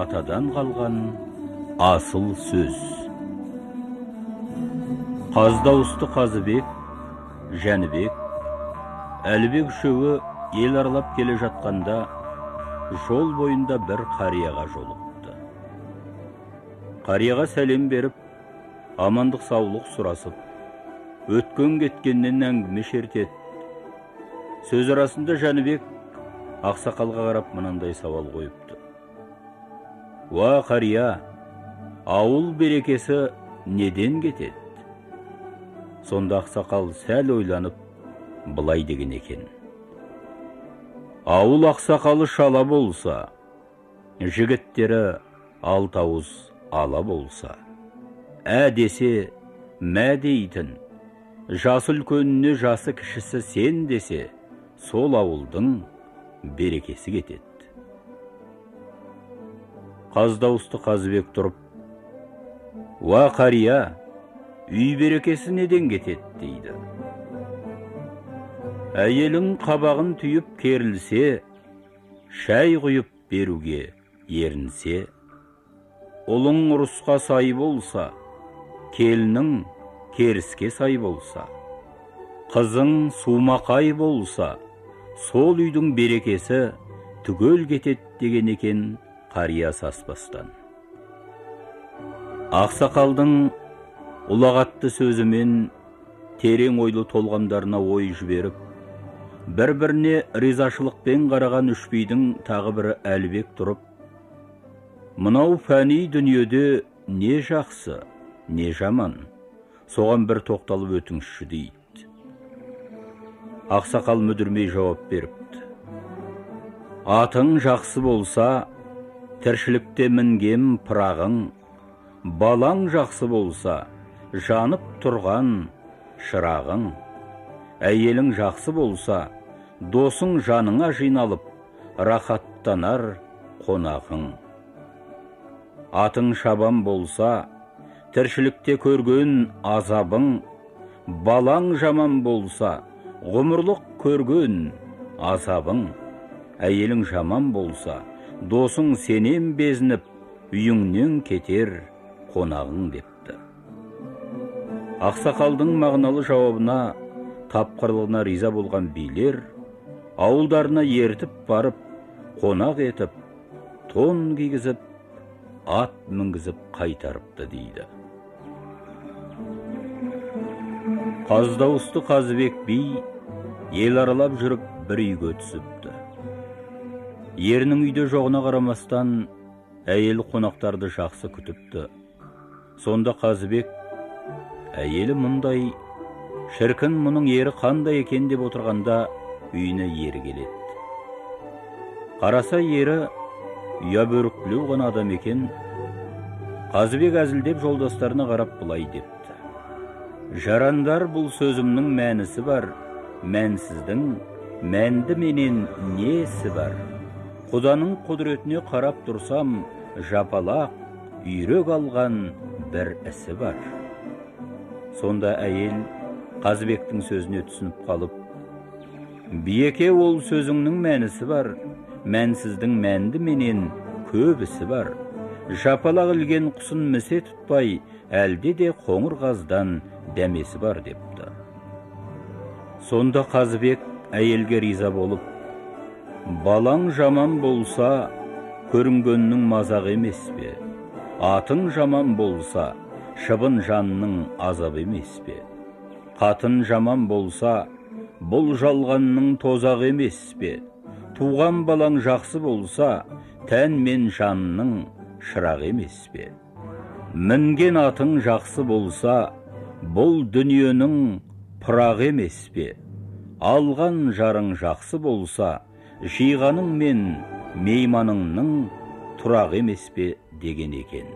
атадан қалған асыл сөз. Қаздауысты Қазыбек, Жәнібек, Әлібек үшеуі ел аралап келе жатқанда жол бойында бір қарияға жолықты. Қарияға сәлем беріп, амандық саулық сұрасып, өткен кеткеннен әңгіме шертеді. Сөз арасында Жәнібек ақсақалға қарап мынандай сауал қойыпты. Уа қария, ауыл берекесі неден кетеді? Сонда ақсақал сәл ойланып, былай деген екен. Ауыл ақсақалы шала болса, жігіттері алтауыз ала болса, десе, мә дейтін, жасы үлкеніне жасы кішісі сен десе, сол ауылдың берекесі кетеді. Қаздауысты Қазыбек тұрып, уа қария, үй берекесі неден кетеді дейді. Әйелің қабағын түйіп керілсе, шай құйып беруге ерінсе, ұлың ұрысқа сай болса, келінің керіске сай болса, қызың сумақай болса, сол үйдің берекесі түгел кетеді деген екен қария саспастан. Ақсақалдың ұлағатты сөзімен терең ойлы толғамдарына ой жіберіп, бір-біріне ризашылықпен қараған үш бидің тағы бірі Әлібек тұрып, мынау фәни дүниеде не жақсы, не жаман, соған бір тоқталып өтіңізші дейді. Ақсақал мүдірмей жауап беріпті. Атың жақсы болса, тіршілікте мінгем пырағың, балаң жақсы болса, жанып тұрған шырағың, әйелің жақсы болса, досың жаныңа жиналып, рахаттанар қонағың. Атың шабан болса, тіршілікте көрген азабың, балаң жаман болса, ғұмырлық көрген азабың, әйелің жаман болса, досың сенен безініп, үйіңнен кетер қонағың депті. Ақсақалдың мағыналы жауабына, тапқырлығына риза болған билер, ауылдарына ертіп барып, қонақ етіп, тон кигізіп, ат мінгізіп қайтарыпты дейді. Қаздауысты Қазыбек би ел аралап жүріп бір үйге түсіпті. Ерінің үйде жоғына қарамастан, әйел қонақтарды жақсы күтіпті. Сонда Қазыбек, әйелі мұндай, шіркін мұның ері қандай екен деп отырғанда үйіне ері келеді. Қараса ері ұя бөріктілеу ғана адам екен. Қазыбек әзілдеп жолдастарына қарап былай депті. Жарандар, бұл сөзімнің мәнісі бар, мәнсіздің мәнді менен несі бар? Құданың құдіретіне қарап тұрсам, жапалақ, үйрек алған бір ісі бар. Сонда әйел Қазыбектің сөзіне түсініп қалып, биеке, ол сөзіңнің мәнісі бар, мәнсіздің мәнді менен көп ісі бар. Жапалақ ілген құсын місе тұтпай, әлде де қоңыр қаздан дәмесі бар депті. Сонда Қазыбек әйелге риза болып, балаң жаман болса, көрінгеннің мазақ емес пе? Атың жаман болса, шыбын жанның азап емес пе? Қатын жаман болса, бұл жалғанның тозақ емес пе? Туған балаң жақсы болса, тән мен жанның шырақ емес пе? Мінген атың жақсы болса, бұл дүниенің пырақ емес пе? Алған жарың жақсы болса, жиғаның мен мейманыңның тұрақ емес пе деген екен.